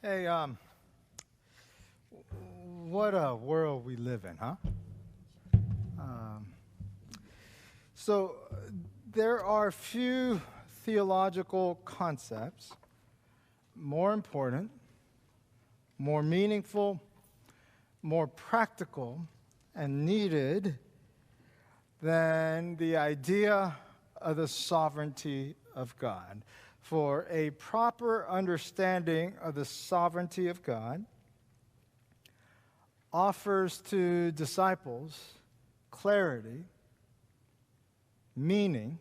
Hey, what a world we live in, huh? Um, so there are few theological concepts more important, more meaningful, more practical, and needed than the idea of the sovereignty of God. For a proper understanding of the sovereignty of God offers to disciples clarity, meaning,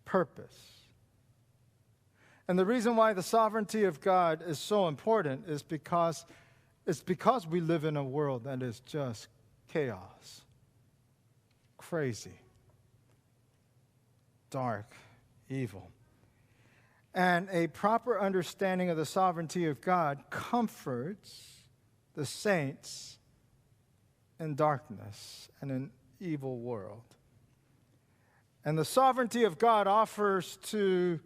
purpose. And the reason why the sovereignty of God is so important is because we live in a world that is just chaos, crazy, dark, evil. And a proper understanding of the sovereignty of God comforts the saints in darkness and an evil world. And the sovereignty of God offers to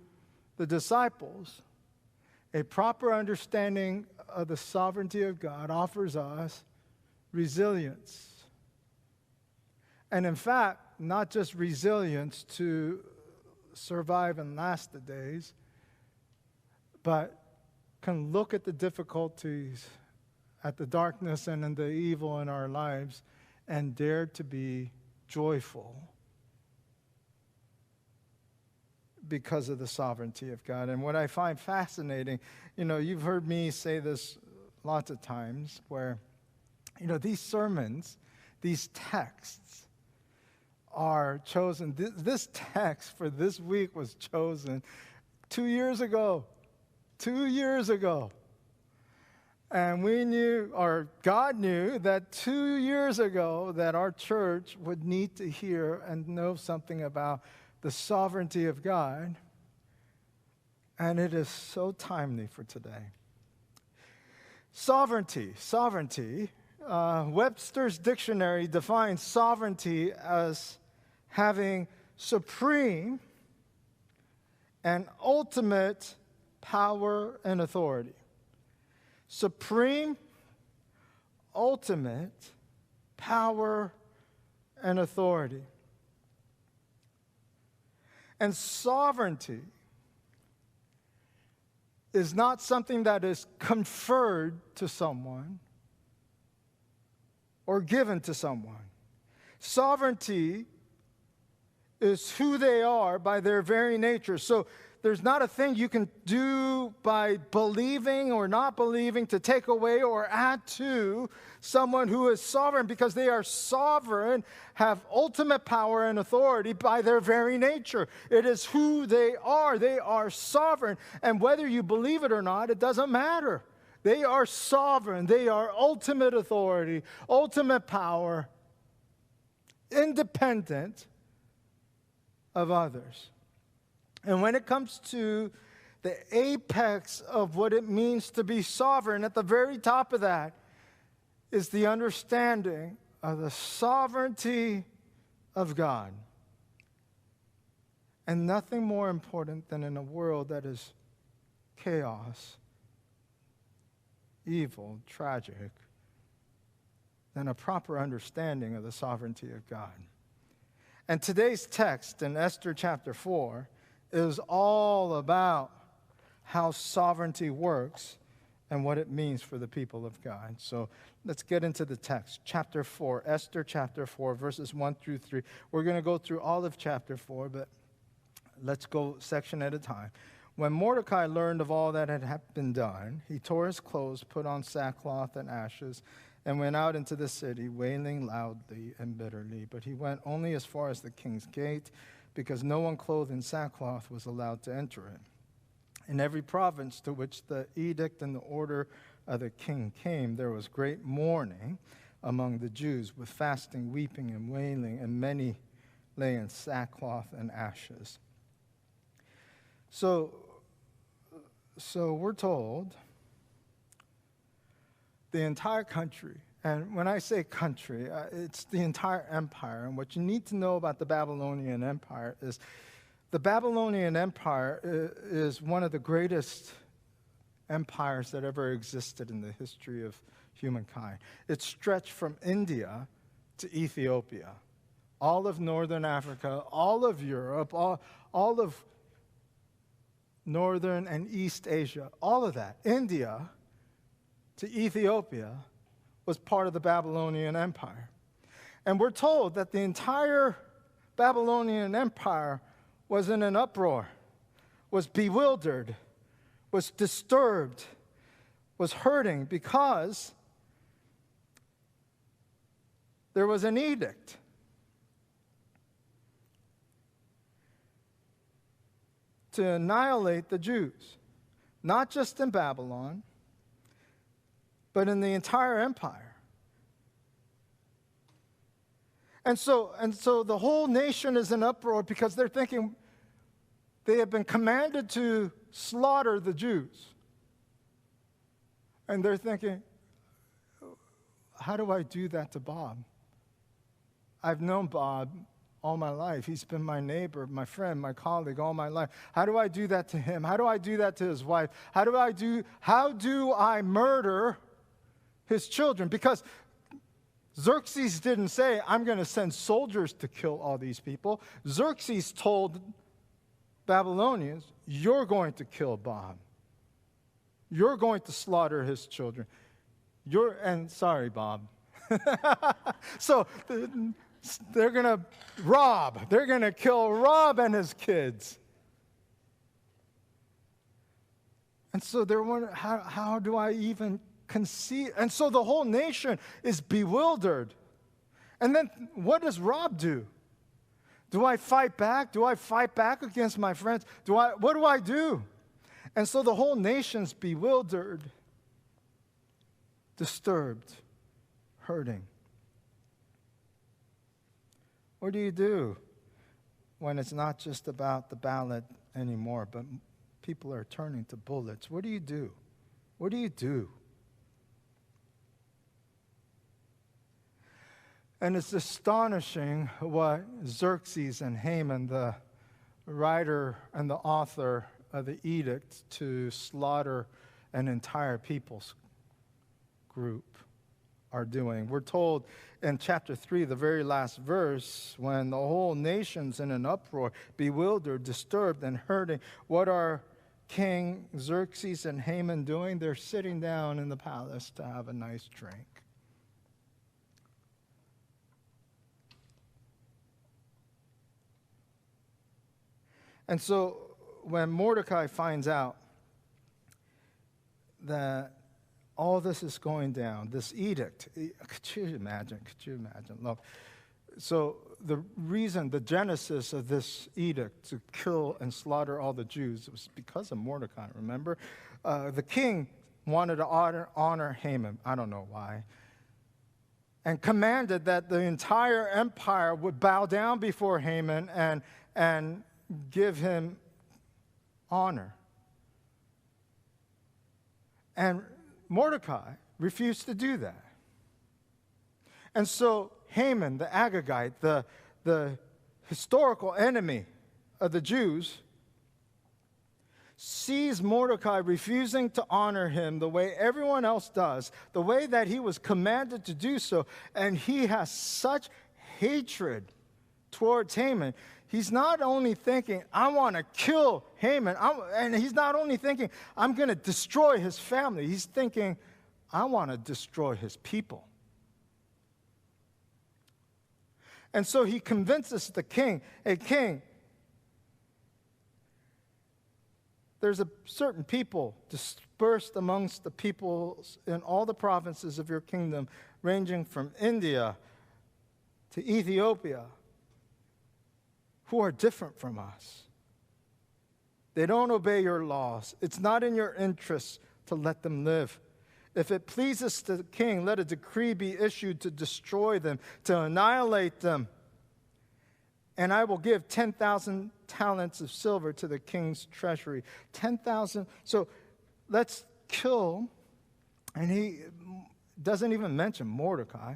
the disciples a proper understanding of the sovereignty of God, offers us resilience. And in fact, not just resilience to survive and last the days, but can look at the difficulties, at the darkness and in the evil in our lives, and dare to be joyful because of the sovereignty of God. And what I find fascinating, you've heard me say this lots of times, where, these sermons, these texts are chosen. This text for this week was chosen 2 years ago. 2 years ago. And we knew, or God knew, that 2 years ago that our church would need to hear and know something about the sovereignty of God. And it is so timely for today. Sovereignty. Webster's dictionary defines sovereignty as having supreme and ultimate power and authority. Supreme, ultimate power and authority. And sovereignty is not something that is conferred to someone or given to someone. Sovereignty is who they are by their very nature. So there's not a thing you can do by believing or not believing to take away or add to someone who is sovereign, because they are sovereign, have ultimate power and authority by their very nature. It is who they are. They are sovereign. And whether you believe it or not, it doesn't matter. They are sovereign. They are ultimate authority, ultimate power, independent of others. And when it comes to the apex of what it means to be sovereign, at the very top of that is the understanding of the sovereignty of God. And nothing more important than in a world that is chaos, evil, tragic, than a proper understanding of the sovereignty of God. And today's text in Esther chapter 4 is all about how sovereignty works and what it means for the people of God. So let's get into the text. Chapter 4, Esther chapter 4, verses 1 through 3. We're going to go through all of chapter 4, but let's go section at a time. When Mordecai learned of all that had been done, he tore his clothes, put on sackcloth and ashes, and went out into the city, wailing loudly and bitterly. But he went only as far as the king's gate, because no one clothed in sackcloth was allowed to enter it. In every province to which the edict and the order of the king came, there was great mourning among the Jews, with fasting, weeping, and wailing, and many lay in sackcloth and ashes. So we're told the entire country, and when I say country, it's the entire empire. And what you need to know about the Babylonian Empire is the Babylonian Empire is one of the greatest empires that ever existed in the history of humankind. It stretched from India to Ethiopia, all of northern Africa, all of Europe, all of northern and East Asia, all of that. India to Ethiopia was part of the Babylonian Empire. And we're told that the entire Babylonian Empire was in an uproar, was bewildered, was disturbed, was hurting because there was an edict. To annihilate the Jews, not just in Babylon, but in the entire empire. And so the whole nation is in uproar because they're thinking they have been commanded to slaughter the Jews. And they're thinking, how do I do that to Bob? I've known Bob all my life. He's been my neighbor, my friend, my colleague all my life. How do I do that to him? How do I do that to his wife? How do I murder his children? Because Xerxes didn't say, I'm going to send soldiers to kill all these people. Xerxes told Babylonians, you're going to kill Bob. You're going to slaughter his children. Sorry, Bob. So they're going to rob. They're going to kill Rob and his kids. And so they're wondering, how do I even conceive? And so the whole nation is bewildered. And then what does Rob do? Do I fight back? Do I fight back against my friends? What do I do? And so the whole nation's bewildered, disturbed, hurting. What do you do when it's not just about the ballot anymore, but people are turning to bullets? What do you do? What do you do? And it's astonishing what Xerxes and Haman, the writer and the author of the edict to slaughter an entire people's group, are doing. We're told in chapter 3, the very last verse, when the whole nation's in an uproar, bewildered, disturbed, and hurting, what are King Xerxes and Haman doing? They're sitting down in the palace to have a nice drink. And so when Mordecai finds out that all this is going down, this edict, could you imagine? Look, so the genesis of this edict to kill and slaughter all the Jews was because of Mordecai, remember? The king wanted to honor Haman, I don't know why, and commanded that the entire empire would bow down before Haman and give him honor. And Mordecai refused to do that. And so Haman, the Agagite, the historical enemy of the Jews, sees Mordecai refusing to honor him the way everyone else does, the way that he was commanded to do so, and he has such hatred towards Haman. He's not only thinking, I want to kill Haman, and he's not only thinking, I'm going to destroy his family. He's thinking, I want to destroy his people. And so he convinces the king, hey, king, there's a certain people dispersed amongst the peoples in all the provinces of your kingdom, ranging from India to Ethiopia, who are different from us. They don't obey your laws. It's not in your interest to let them live. If it pleases the king, let a decree be issued to destroy them, to annihilate them. And I will give 10,000 talents of silver to the king's treasury. 10,000. So let's kill. And he doesn't even mention Mordecai.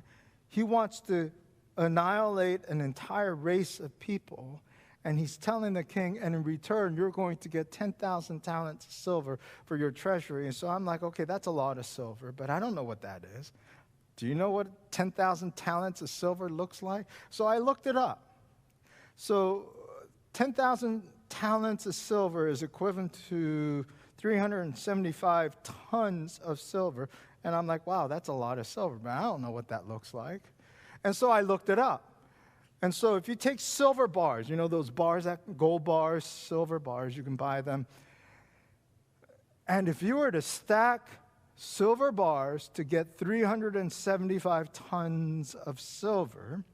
He wants to annihilate an entire race of people. And he's telling the king, and in return, you're going to get 10,000 talents of silver for your treasury. And so I'm like, okay, that's a lot of silver, but I don't know what that is. Do you know what 10,000 talents of silver looks like? So I looked it up. So 10,000 talents of silver is equivalent to 375 tons of silver. And I'm like, wow, that's a lot of silver, but I don't know what that looks like. And so I looked it up. And so if you take silver bars, you know those bars, gold bars, silver bars, you can buy them. And if you were to stack silver bars to get 375 tons of silver,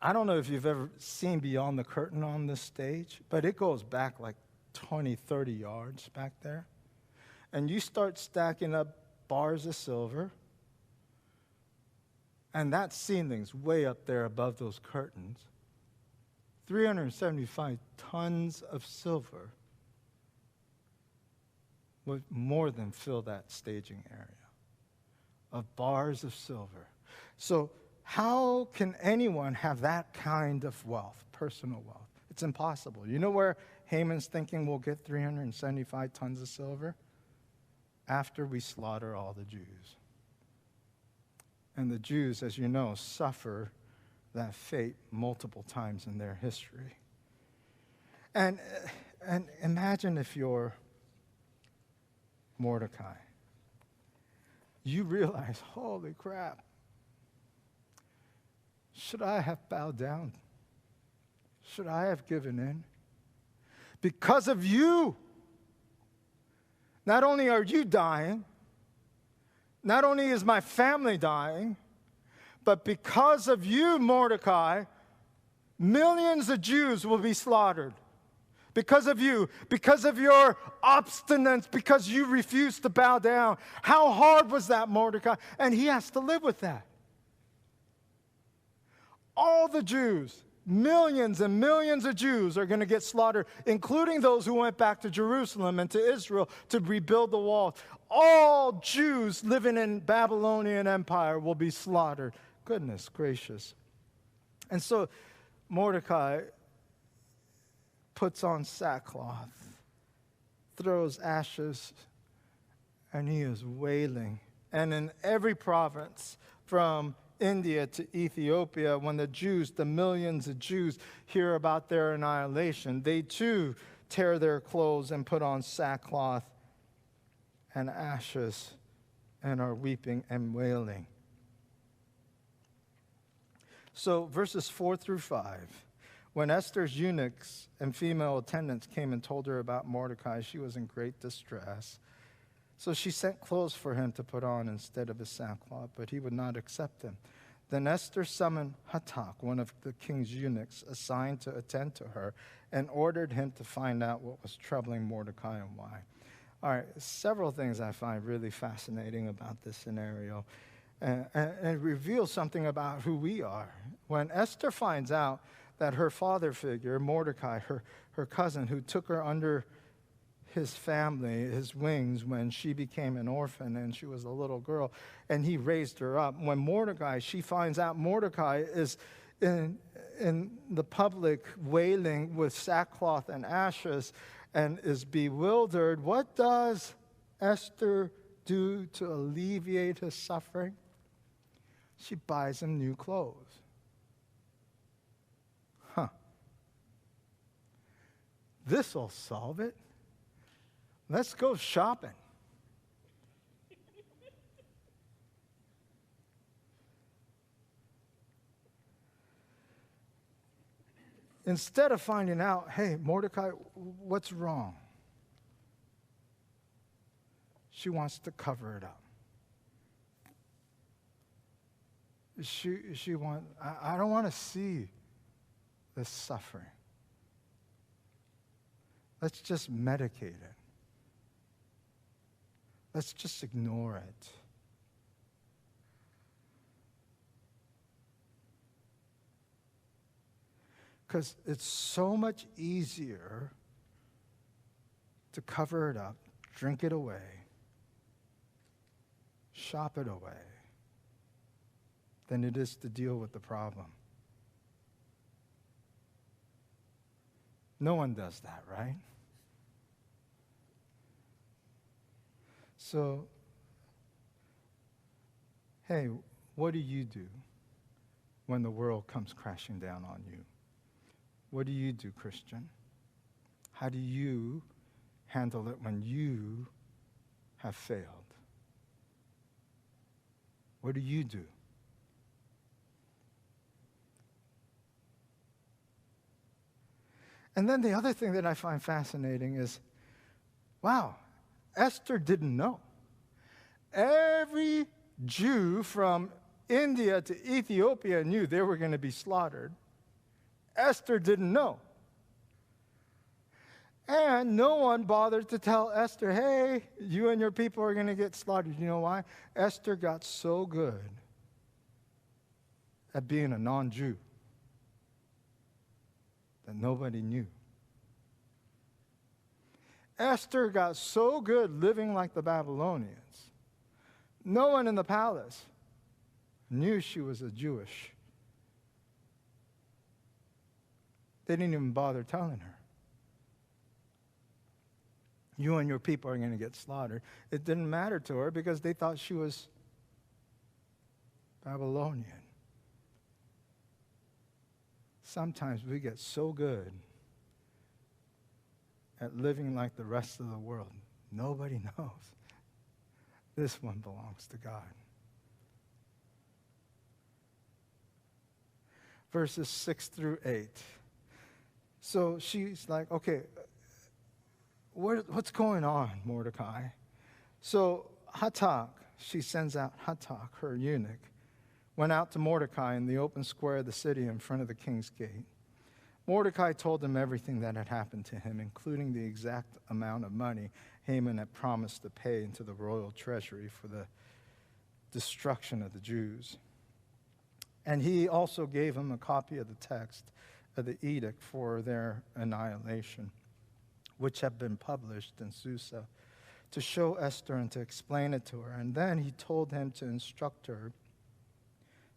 I don't know if you've ever seen beyond the curtain on this stage, but it goes back like 20, 30 yards back there. And you start stacking up bars of silver, and that ceiling's way up there above those curtains. 375 tons of silver would more than fill that staging area of bars of silver. So how can anyone have that kind of wealth, personal wealth? It's impossible. You know where Haman's thinking we'll get 375 tons of silver? After we slaughter all the Jews. And the Jews, as you know, suffer that fate multiple times in their history. And imagine if you're Mordecai. You realize, holy crap, should I have bowed down? Should I have given in? Because of you, not only are you dying, not only is my family dying, but because of you, Mordecai, millions of Jews will be slaughtered. Because of you, because of your obstinance, because you refused to bow down. How hard was that, Mordecai? And he has to live with that. All the Jews, millions and millions of Jews are going to get slaughtered, including those who went back to Jerusalem and to Israel to rebuild the wall. All Jews living in Babylonian Empire will be slaughtered. Goodness gracious. And so Mordecai puts on sackcloth, throws ashes, and he is wailing. And in every province, from India to Ethiopia, when the Jews, the millions of Jews, hear about their annihilation, they too tear their clothes and put on sackcloth and ashes and are weeping and wailing. So verses 4 through 5. When Esther's eunuchs and female attendants came and told her about Mordecai, she was in great distress. So she sent clothes for him to put on instead of his sackcloth, but he would not accept them. Then Esther summoned Hatak, one of the king's eunuchs, assigned to attend to her, and ordered him to find out what was troubling Mordecai and why. All right, several things I find really fascinating about this scenario. And it reveals something about who we are. When Esther finds out that her father figure, Mordecai, her cousin, who took her under his family, his wings, when she became an orphan and she was a little girl, and he raised her up. When she finds out Mordecai is in the public wailing with sackcloth and ashes and is bewildered, what does Esther do to alleviate his suffering? She buys him new clothes. This'll solve it. Let's go shopping. Instead of finding out, hey, Mordecai, what's wrong? She wants to cover it up. I don't want to see this suffering. Let's just medicate it. Let's just ignore it. Because it's so much easier to cover it up, drink it away, shop it away, than it is to deal with the problem. No one does that, right? So, hey, what do you do when the world comes crashing down on you? What do you do, Christian? How do you handle it when you have failed? What do you do? And then the other thing that I find fascinating is, wow, Esther didn't know. Every Jew from India to Ethiopia knew they were going to be slaughtered. Esther didn't know. And no one bothered to tell Esther, hey, you and your people are going to get slaughtered. You know why? Esther got so good at being a non-Jew that nobody knew. Esther got so good living like the Babylonians. No one in the palace knew she was a Jewish. They didn't even bother telling her. You and your people are going to get slaughtered. It didn't matter to her because they thought she was Babylonian. Sometimes we get so good at living like the rest of the world. Nobody knows. This one belongs to God. Verses 6 through 8. So she's like, okay, what's going on, Mordecai? So Hatak, she sends out Hatak, her eunuch, went out to Mordecai in the open square of the city in front of the king's gate. Mordecai told him everything that had happened to him, including the exact amount of money Haman had promised to pay into the royal treasury for the destruction of the Jews. And he also gave him a copy of the text of the edict for their annihilation, which had been published in Susa, to show Esther and to explain it to her. And then he told him to instruct her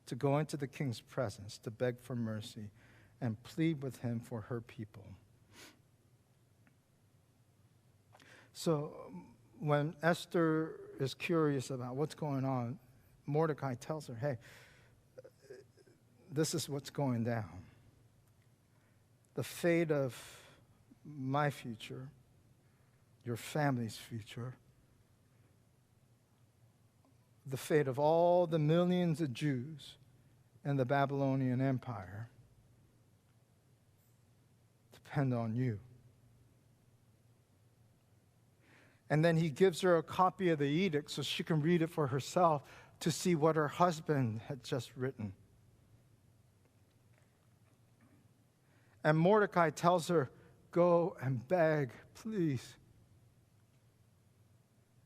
to go into the king's presence, to beg for mercy, and plead with him for her people. So when Esther is curious about what's going on, Mordecai tells her, hey, this is what's going down. The fate of my future, your family's future, the fate of all the millions of Jews in the Babylonian Empire depend on you. And then he gives her a copy of the edict so she can read it for herself to see what her husband had just written. And Mordecai tells her, go and beg, please,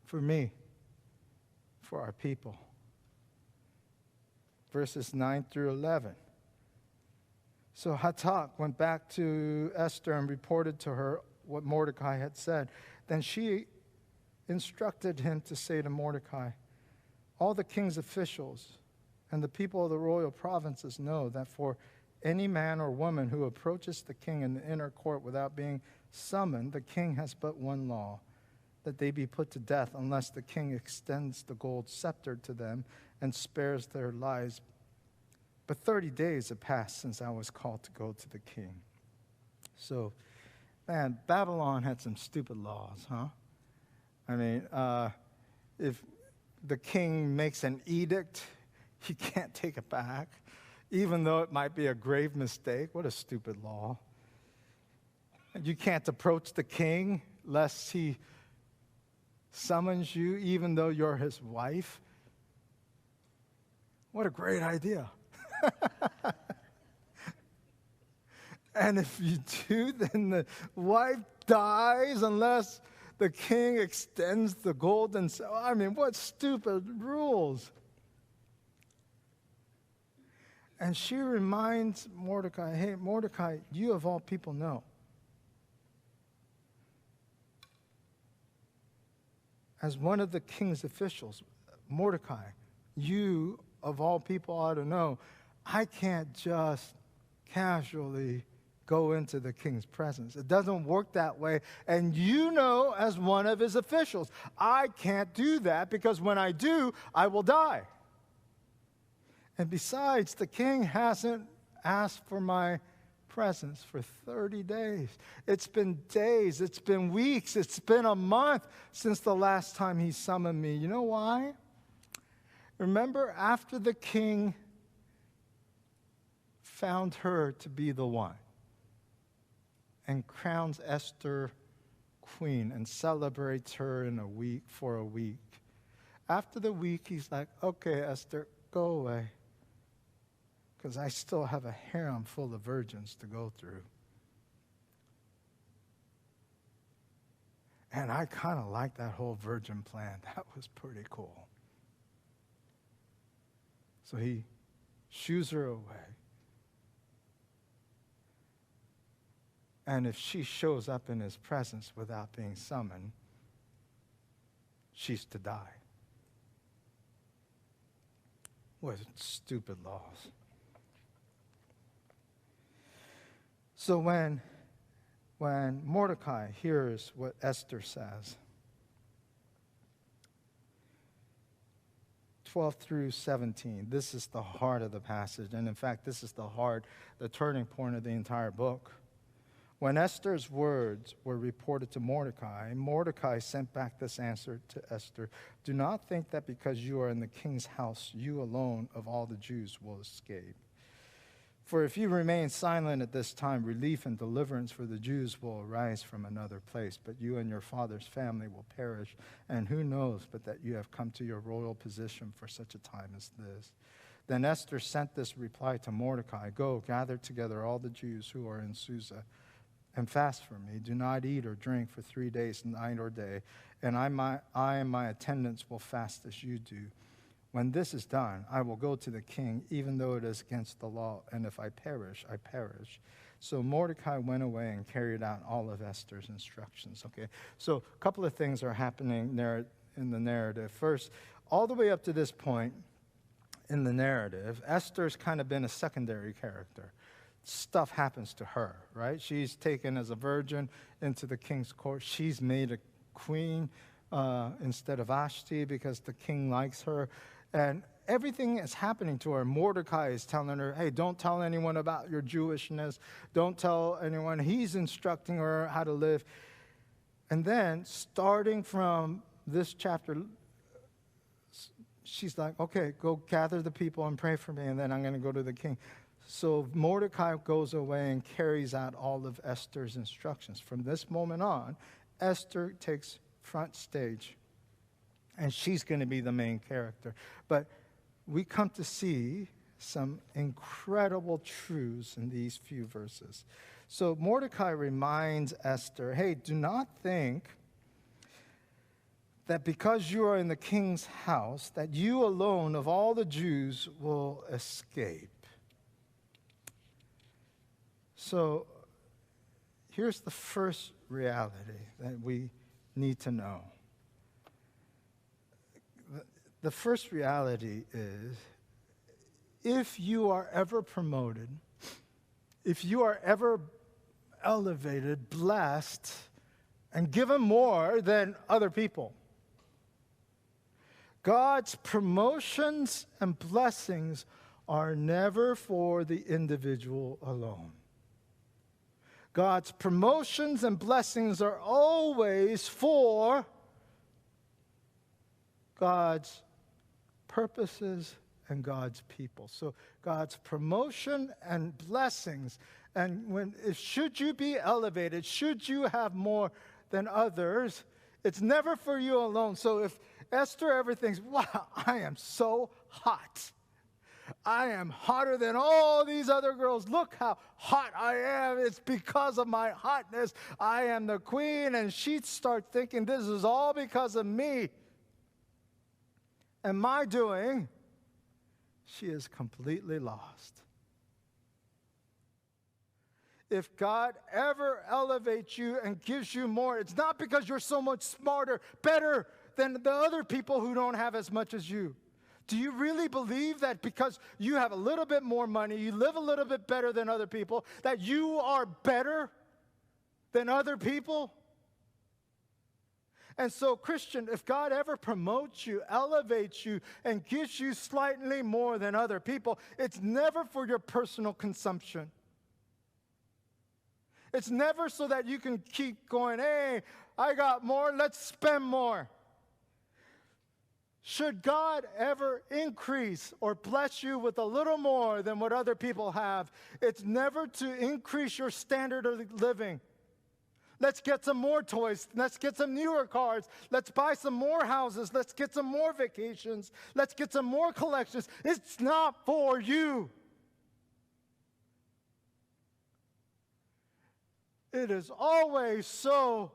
for me, for our people. Verses 9 through 11. So Hatak went back to Esther and reported to her what Mordecai had said. Then she instructed him to say to Mordecai, all the king's officials and the people of the royal provinces know that for any man or woman who approaches the king in the inner court without being summoned, the king has but one law, that they be put to death unless the king extends the gold scepter to them and spares their lives. But 30 days have passed since I was called to go to the king. So, man, Babylon had some stupid laws, huh? I mean, if the king makes an edict, he can't take it back, even though it might be a grave mistake. What a stupid law. You can't approach the king lest he summons you, even though you're his wife. What a great idea. And if you do, then the wife dies unless the king extends the golden. I mean, what stupid rules. And she reminds Mordecai, hey, Mordecai, you of all people know. As one of the king's officials, Mordecai, you of all people ought to know, I can't just casually go into the king's presence. It doesn't work that way. And you know, as one of his officials, I can't do that because when I do, I will die. And besides, the king hasn't asked for my presence for 30 days. It's been days, it's been weeks, it's been a month since the last time he summoned me. You know why? Remember, after the king found her to be the one and crowns Esther queen and celebrates her for a week. After the week, he's like, okay, Esther, go away, because I still have a harem full of virgins to go through. And I kind of like that whole virgin plan. That was pretty cool. So he shoos her away. And if she shows up in his presence without being summoned, she's to die. What stupid laws. So when Mordecai hears what Esther says, 12 through 17, this is the heart of the passage. And in fact, this is the turning point of the entire book. When Esther's words were reported to Mordecai, Mordecai sent back this answer to Esther: do not think that because you are in the king's house, you alone of all the Jews will escape. For if you remain silent at this time, relief and deliverance for the Jews will arise from another place, but you and your father's family will perish. And who knows but that you have come to your royal position for such a time as this. Then Esther sent this reply to Mordecai: go, gather together all the Jews who are in Susa, and fast for me. Do not eat or drink for 3 days, night or day, and I and my attendants will fast as you do. When this is done, I will go to the king, even though it is against the law, and if I perish, I perish. So Mordecai went away and carried out all of Esther's instructions. Okay, so a couple of things are happening there in the narrative. First, all the way up to this point in the narrative, Esther's kind of been a secondary character. Stuff happens to her, right? She's taken as a virgin into the king's court. She's made a queen instead of Vashti because the king likes her. And everything is happening to her. Mordecai is telling her, hey, don't tell anyone about your Jewishness. Don't tell anyone. He's instructing her how to live. And then, starting from this chapter, she's like, okay, go gather the people and pray for me, and then I'm going to go to the king. So Mordecai goes away and carries out all of Esther's instructions. From this moment on, Esther takes front stage, and she's going to be the main character. But we come to see some incredible truths in these few verses. So Mordecai reminds Esther, hey, do not think that because you are in the king's house, that you alone of all the Jews will escape. So here's the first reality that we need to know. The first reality is, if you are ever promoted, if you are ever elevated, blessed, and given more than other people, God's promotions and blessings are never for the individual alone. God's promotions and blessings are always for God's purposes and God's people. So God's promotion and blessings, and should you be elevated, should you have more than others, it's never for you alone. So if Esther ever thinks, wow, I am so hot, I am hotter than all these other girls. Look how hot I am. It's because of my hotness. I am the queen. And she'd start thinking, this is all because of me and my doing. She is completely lost. If God ever elevates you and gives you more, it's not because you're so much smarter, better than the other people who don't have as much as you. Do you really believe that because you have a little bit more money, you live a little bit better than other people, that you are better than other people? And so, Christian, if God ever promotes you, elevates you, and gives you slightly more than other people, it's never for your personal consumption. It's never so that you can keep going, hey, I got more, let's spend more. Should God ever increase or bless you with a little more than what other people have, it's never to increase your standard of living. Let's get some more toys. Let's get some newer cars. Let's buy some more houses. Let's get some more vacations. Let's get some more collections. It's not for you. It is always so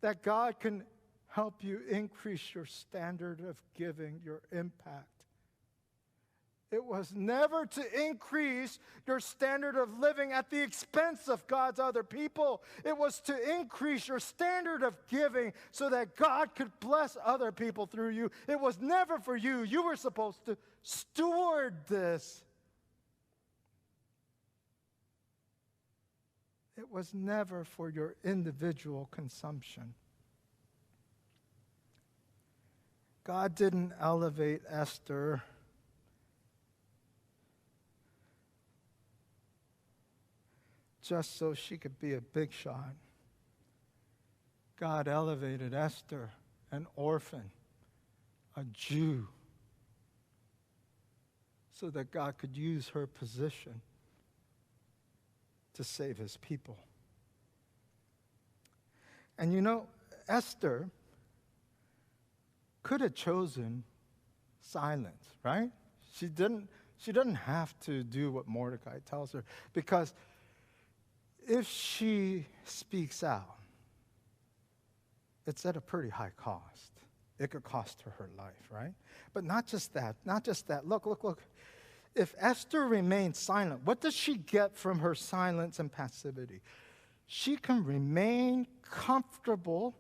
that God can help you increase your standard of giving, your impact. It was never to increase your standard of living at the expense of God's other people. It was to increase your standard of giving so that God could bless other people through you. It was never for you. You were supposed to steward this. It was never for your individual consumption. God didn't elevate Esther just so she could be a big shot. God elevated Esther, an orphan, a Jew, so that God could use her position to save his people. And you know, Esther could have chosen silence, right? She didn't have to do what Mordecai tells her, because if she speaks out, it's at a pretty high cost. It could cost her her life, right? But not just that. Look. If Esther remains silent, what does she get from her silence and passivity? She can remain comfortable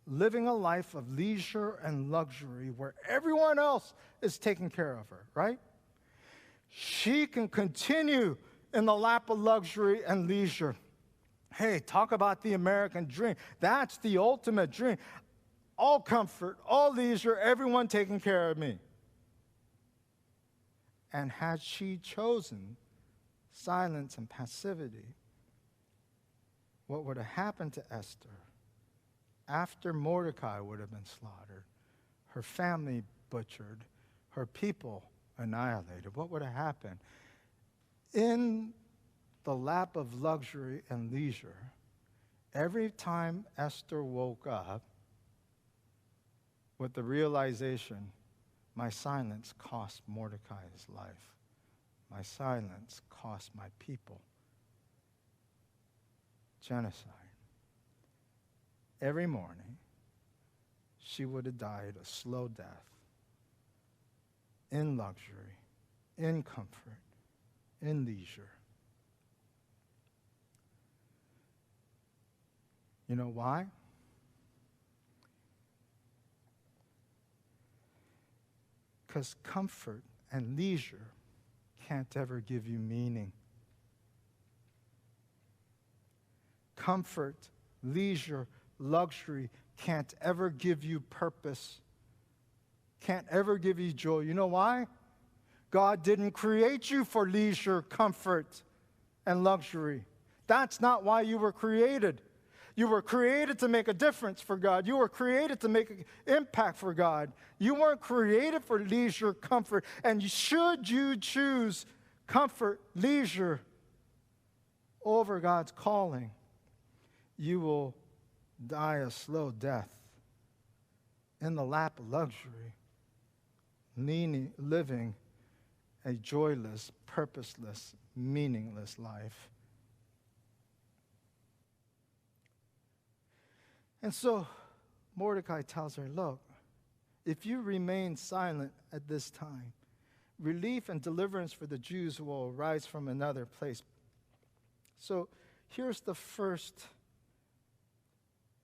living a life of leisure and luxury where everyone else is taking care of her, right? She can continue in the lap of luxury and leisure. Hey, talk about the American dream. That's the ultimate dream. All comfort, all leisure, everyone taking care of me. And had she chosen silence and passivity, what would have happened to Esther after Mordecai would have been slaughtered, her family butchered, her people annihilated? What would have happened? In the lap of luxury and leisure, every time Esther woke up with the realization, my silence cost Mordecai his life. My silence cost my people genocide. Every morning, she would have died a slow death in luxury, in comfort, in leisure. You know why? Because comfort and leisure can't ever give you meaning. Comfort, leisure, luxury can't ever give you purpose, can't ever give you joy. You know why? God didn't create you for leisure, comfort, and luxury. That's not why you were created. You were created to make a difference for God. You were created to make an impact for God. You weren't created for leisure, comfort. And should you choose comfort, leisure over God's calling, you will die a slow death in the lap of luxury, living a joyless, purposeless, meaningless life. And so Mordecai tells her, look, if you remain silent at this time, relief and deliverance for the Jews will arise from another place. So here's the first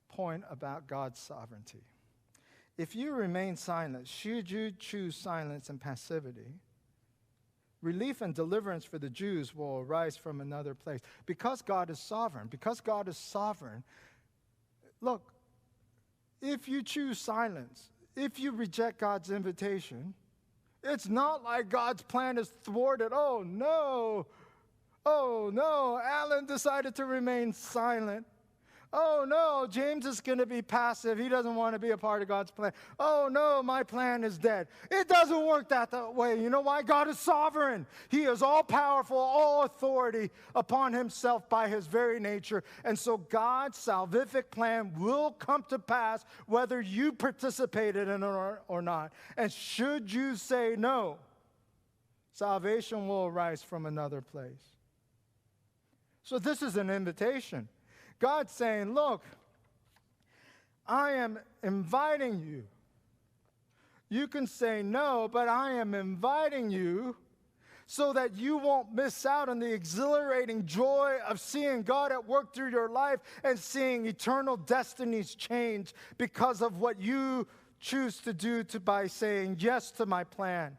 point about God's sovereignty. If you remain silent, should you choose silence and passivity, relief and deliverance for the Jews will arise from another place. Because God is sovereign, look, if you choose silence, if you reject God's invitation, it's not like God's plan is thwarted. Oh no, Alan decided to remain silent. Oh no, James is going to be passive. He doesn't want to be a part of God's plan. Oh no, my plan is dead. It doesn't work that way. You know why? God is sovereign. He is all powerful, all authority upon himself by his very nature. And so God's salvific plan will come to pass whether you participated in it or not. And should you say no, salvation will arise from another place. So this is an invitation. God's saying, look, I am inviting you. You can say no, but I am inviting you so that you won't miss out on the exhilarating joy of seeing God at work through your life and seeing eternal destinies change because of what you choose to do by saying yes to my plan.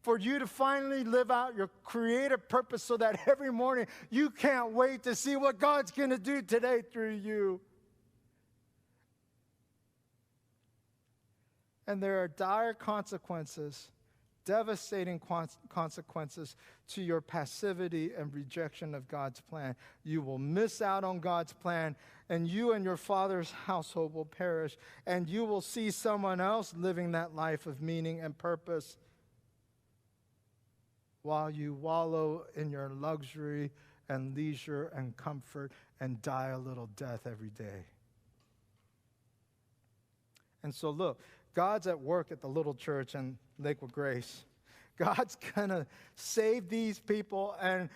For you to finally live out your creative purpose so that every morning you can't wait to see what God's going to do today through you. And there are dire consequences, devastating consequences to your passivity and rejection of God's plan. You will miss out on God's plan, and you and your father's household will perish, and you will see someone else living that life of meaning and purpose, while you wallow in your luxury and leisure and comfort and die a little death every day. And so look, God's at work at the little church in Lakewood Grace. God's going to save these people and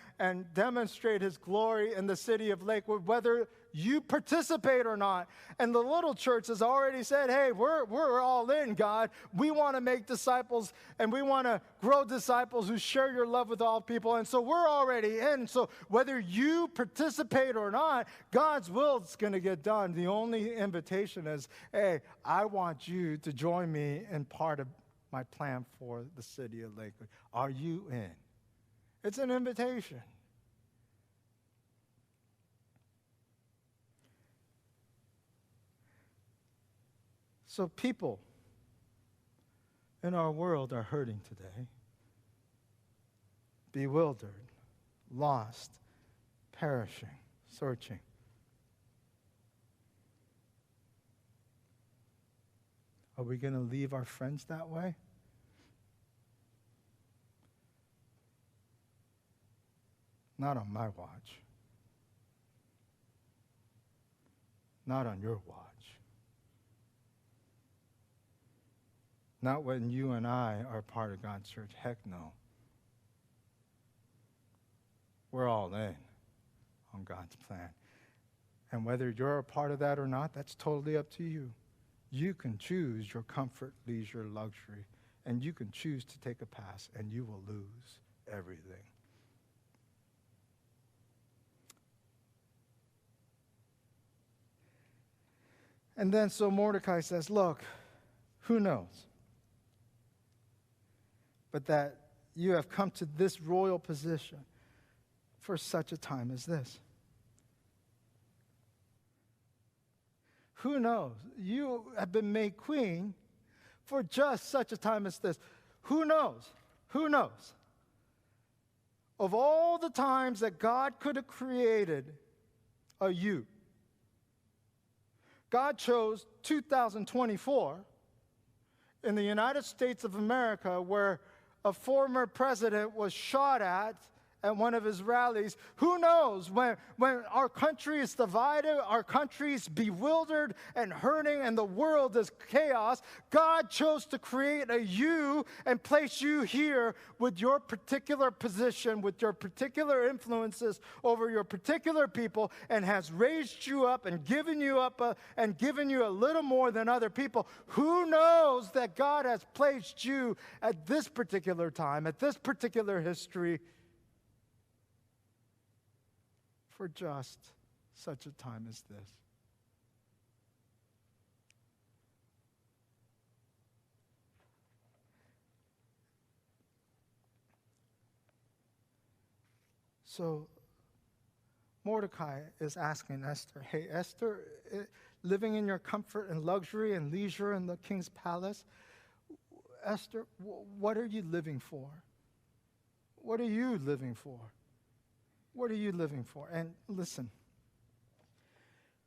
demonstrate his glory in the city of Lakewood, whether you participate or not. And the little church has already said, hey, we're all in, God. We want to make disciples, and we want to grow disciples who share your love with all people. And so we're already in. So whether you participate or not, God's will is going to get done. The only invitation is, hey, I want you to join me in part of my plan for the city of Lakewood. Are you in? It's an invitation. So people in our world are hurting today, bewildered, lost, perishing, searching. Are we going to leave our friends that way? Not on my watch. Not on your watch. Not when you and I are part of God's church. Heck no. We're all in on God's plan. And whether you're a part of that or not, that's totally up to you. You can choose your comfort, leisure, luxury, and you can choose to take a pass, and you will lose everything. And then so Mordecai says, look, who knows? But that you have come to this royal position for such a time as this. Who knows? You have been made queen for just such a time as this. Who knows? Who knows? Of all the times that God could have created a you, God chose 2024 in the United States of America, where a former president was shot at one of his rallies. Who knows, when our country is divided, our country is bewildered and hurting, and the world is chaos, God chose to create a you and place you here with your particular position, with your particular influences over your particular people, and has raised you up and given you a little more than other people. Who knows that God has placed you at this particular time, at this particular history, for just such a time as this. So Mordecai is asking Esther, hey, Esther, living in your comfort and luxury and leisure in the king's palace, Esther, what are you living for? What are you living for? What are you living for? And listen,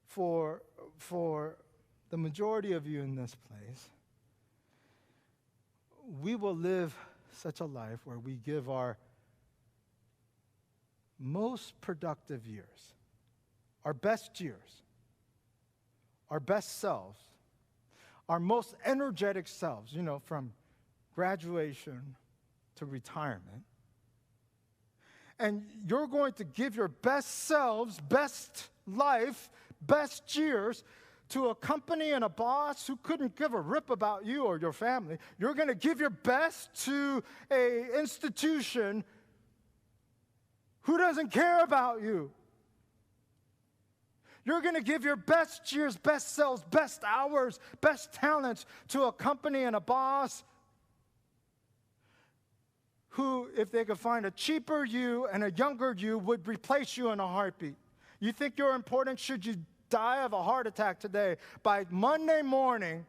for the majority of you in this place, we will live such a life where we give our most productive years, our best years, our best selves, our most energetic selves, from graduation to retirement. And you're going to give your best selves, best life, best years to a company and a boss who couldn't give a rip about you or your family. You're going to give your best to an institution who doesn't care about you. You're going to give your best years, best selves, best hours, best talents to a company and a boss who, if they could find a cheaper you and a younger you, would replace you in a heartbeat. You think you're important? Should you die of a heart attack today, by Monday morning,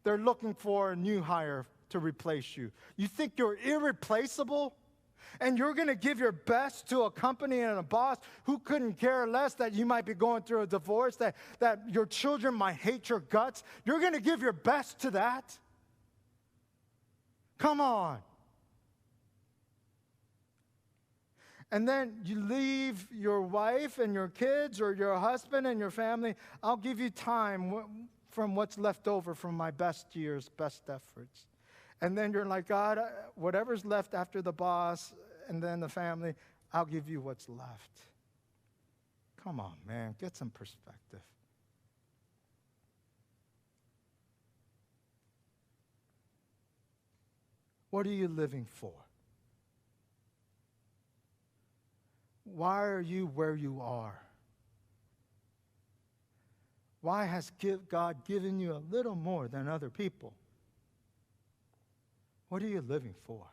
they're looking for a new hire to replace you. You think you're irreplaceable? And you're going to give your best to a company and a boss who couldn't care less that you might be going through a divorce, that your children might hate your guts. You're going to give your best to that? Come on. And then you leave your wife and your kids or your husband and your family. I'll give you time from what's left over from my best years, best efforts. And then you're like, God, whatever's left after the boss and then the family, I'll give you what's left. Come on, man, get some perspective. What are you living for? Why are you where you are? Why has God given you a little more than other people? What are you living for?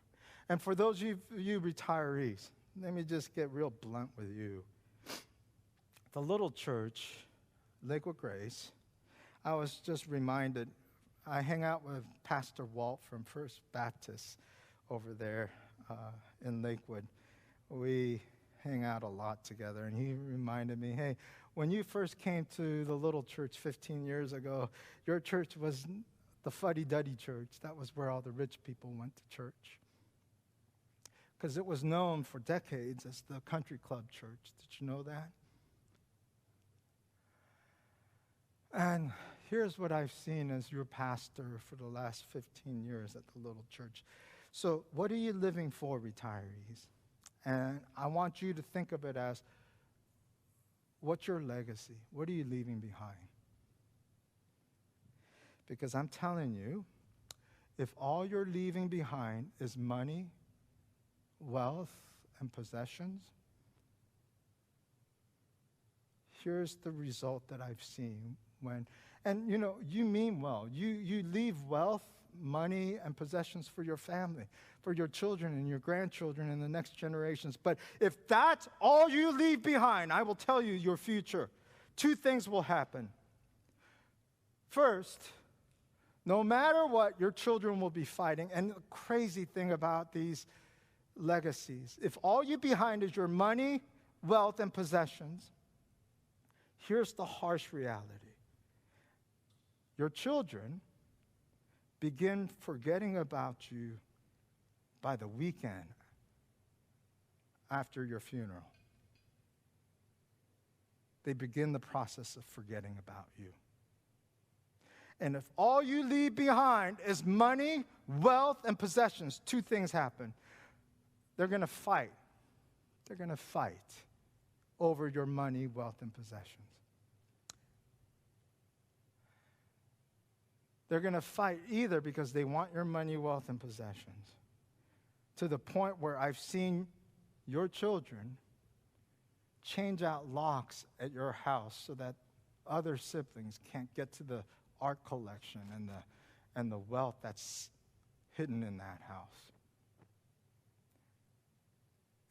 And for those of you retirees, let me just get real blunt with you. The little church, Lakewood Grace, I was just reminded, I hang out with Pastor Walt from First Baptist over there in Lakewood. We hang out a lot together, and he reminded me, hey, when you first came to the little church 15 years ago, your church was the fuddy-duddy church. That was where all the rich people went to church. Because it was known for decades as the country club church. Did you know that? And here's what I've seen as your pastor for the last 15 years at the little church. So what are you living for, retirees? And I want you to think of it as, what's your legacy? What are you leaving behind? Because I'm telling you, if all you're leaving behind is money, wealth, and possessions, here's the result that I've seen when, and you mean well. You leave wealth, money, and possessions for your family, for your children and your grandchildren and the next generations. But if that's all you leave behind, I will tell you your future. Two things will happen. First, no matter what, your children will be fighting. And the crazy thing about these legacies, if all you behind is your money, wealth, and possessions, here's the harsh reality. Your children begin forgetting about you by the weekend after your funeral. They begin the process of forgetting about you. And if all you leave behind is money, wealth, and possessions, two things happen. They're going to fight. They're going to fight over your money, wealth, and possessions. They're going to fight either because they want your money, wealth, and possessions, to the point where I've seen your children change out locks at your house so that other siblings can't get to the art collection and the wealth that's hidden in that house.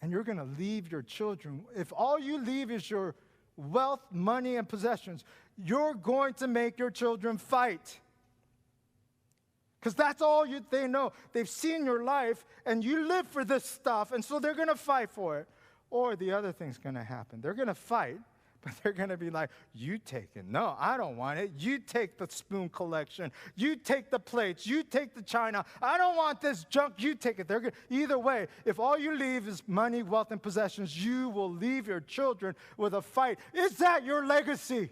and you're going to leave your children, if all you leave is your wealth, money, and possessions, you're going to make your children fight. Because that's all they know. They've seen your life, and you live for this stuff, and so they're going to fight for it. Or the other thing's going to happen. They're going to fight, but they're going to be like, you take it. No, I don't want it. You take the spoon collection. You take the plates. You take the china. I don't want this junk. You take it. Either way, if all you leave is money, wealth, and possessions, you will leave your children with a fight. Is that your legacy?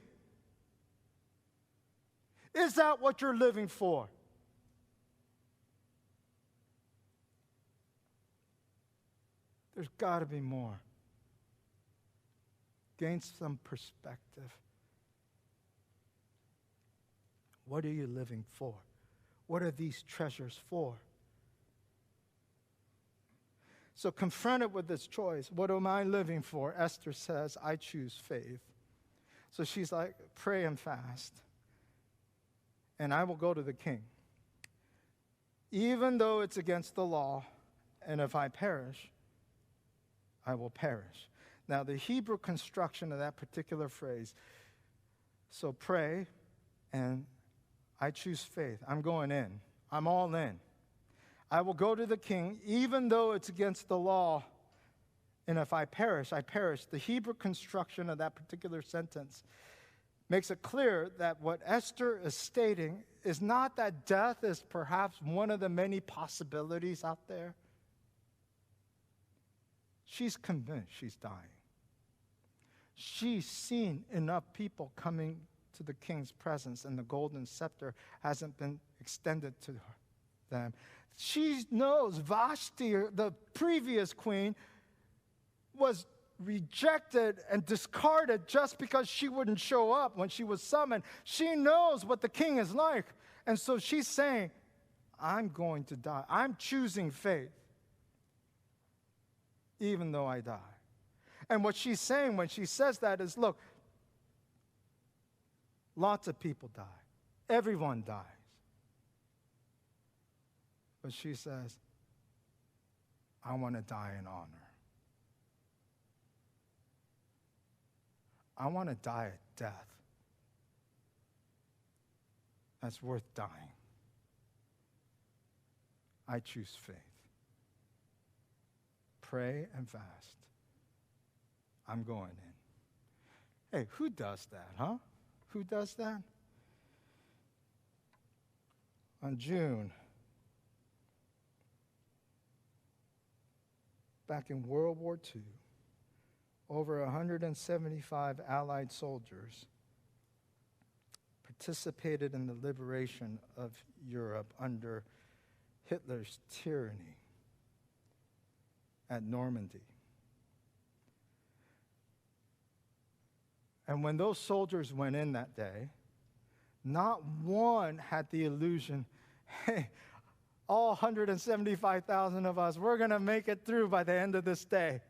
Is that what you're living for? There's got to be more. Gain some perspective. What are you living for? What are these treasures for? So confronted with this choice, what am I living for? Esther says, I choose faith. So she's like, pray and fast, and I will go to the king. Even though it's against the law, and if I perish, I will perish. Now, the Hebrew construction of that particular phrase, so pray, and I choose faith. I'm going in. I'm all in. I will go to the king, even though it's against the law, and if I perish, I perish. The Hebrew construction of that particular sentence makes it clear that what Esther is stating is not that death is perhaps one of the many possibilities out there. She's convinced she's dying. She's seen enough people coming to the king's presence, and the golden scepter hasn't been extended to them. She knows Vashti, the previous queen, was rejected and discarded just because she wouldn't show up when she was summoned. She knows what the king is like. And so she's saying, I'm going to die. I'm choosing faith, even though I die. And what she's saying when she says that is, look, lots of people die. Everyone dies. But she says, I want to die in honor. I want to die a death that's worth dying. I choose faith. Pray and fast. I'm going in. Hey, who does that, huh? Who does that? On June, back in World War II, over 175 Allied soldiers participated in the liberation of Europe under Hitler's tyranny at Normandy. And when those soldiers went in that day, not one had the illusion, hey, all 175,000 of us, we're going to make it through by the end of this day.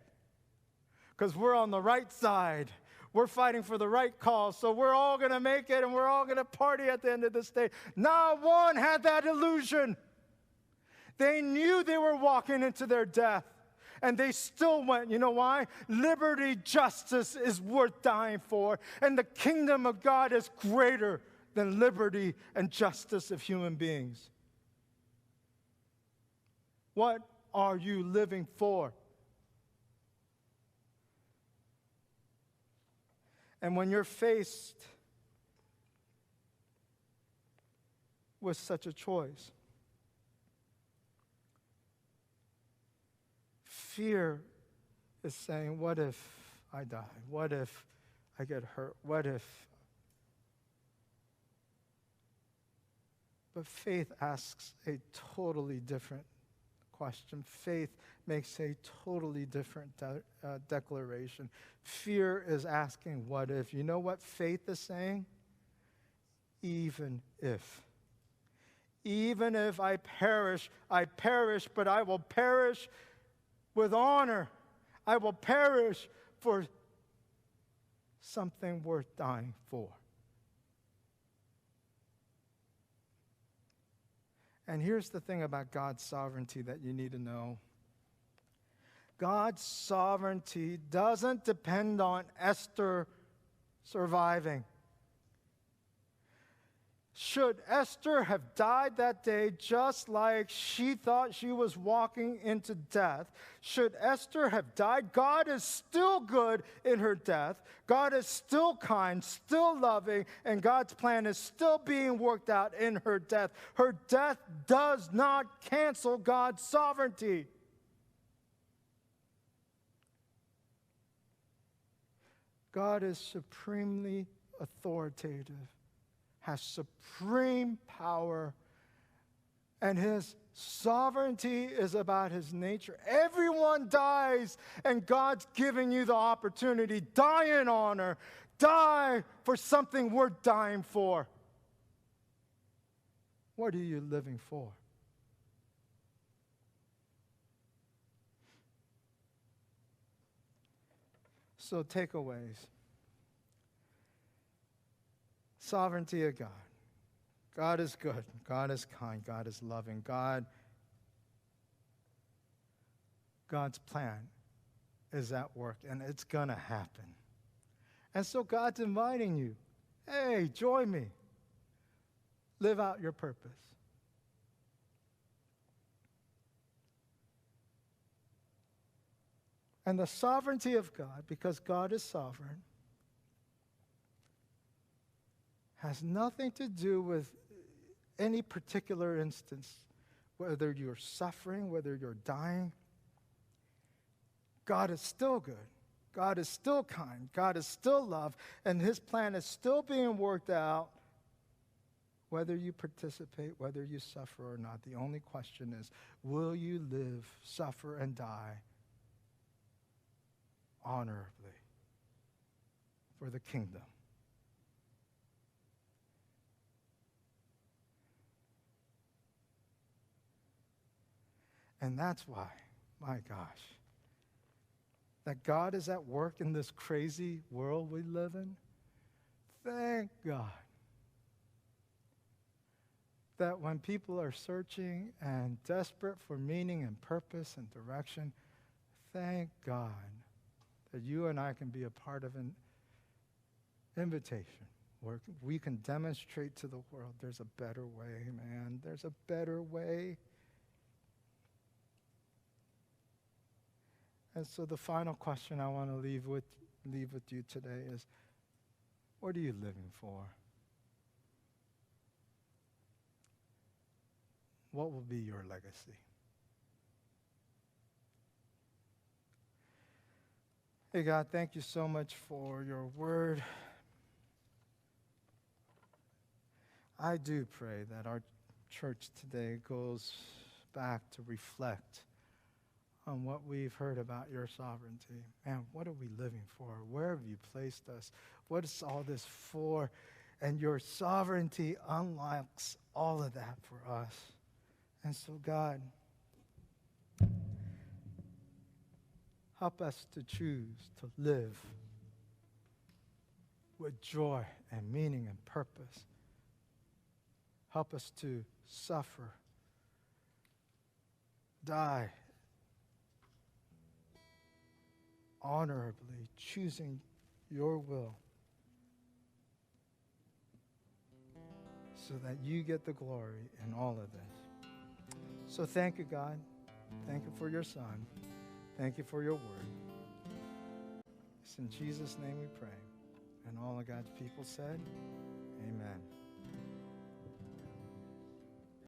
Because we're on the right side. We're fighting for the right cause. So we're all going to make it, and we're all going to party at the end of this day. Not one had that illusion. They knew they were walking into their death. And they still went. You know why? Liberty, justice is worth dying for. And the kingdom of God is greater than liberty and justice of human beings. What are you living for? And when you're faced with such a choice, fear is saying, what if I die? What if I get hurt? What if? But faith asks a totally different question. Faith makes a totally different declaration. Fear is asking, what if? You know what faith is saying? Even if. Even if I perish, but I will perish with honor. I will perish for something worth dying for. And here's the thing about God's sovereignty that you need to know. God's sovereignty doesn't depend on Esther surviving. Should Esther have died that day just like she thought she was walking into death, should Esther have died, God is still good in her death. God is still kind, still loving, and God's plan is still being worked out in her death. Her death does not cancel God's sovereignty. God is supremely authoritative, has supreme power, and his sovereignty is about his nature. Everyone dies, and God's giving you the opportunity. Die in honor. Die for something worth dying for. What are you living for? So, takeaways. Sovereignty of God. God is good. God is kind. God is loving. God's plan is at work, and it's going to happen. And so God's inviting you. Hey, join me. Live out your purpose. And the sovereignty of God, because God is sovereign, has nothing to do with any particular instance, whether you're suffering, whether you're dying. God is still good. God is still kind. God is still love. And his plan is still being worked out, whether you participate, whether you suffer or not. The only question is, will you live, suffer, and die honorably for the kingdom? And that's why, my gosh, that God is at work in this crazy world we live in. Thank God that when people are searching and desperate for meaning and purpose and direction, thank God that you and I can be a part of an invitation where we can demonstrate to the world there's a better way, man. There's a better way. And so the final question I want to leave with you today is, what are you living for? What will be your legacy? Hey, God, thank you so much for your word. I do pray that our church today goes back to reflect on what we've heard about your sovereignty. Man, what are we living for? Where have you placed us? What is all this for? And your sovereignty unlocks all of that for us. And so, God, help us to choose to live with joy and meaning and purpose. Help us to suffer, die honorably, choosing your will so that you get the glory in all of this. So thank you, God. Thank you for your Son. Thank you for your word. It's in Jesus' name we pray. And all of God's people said, amen.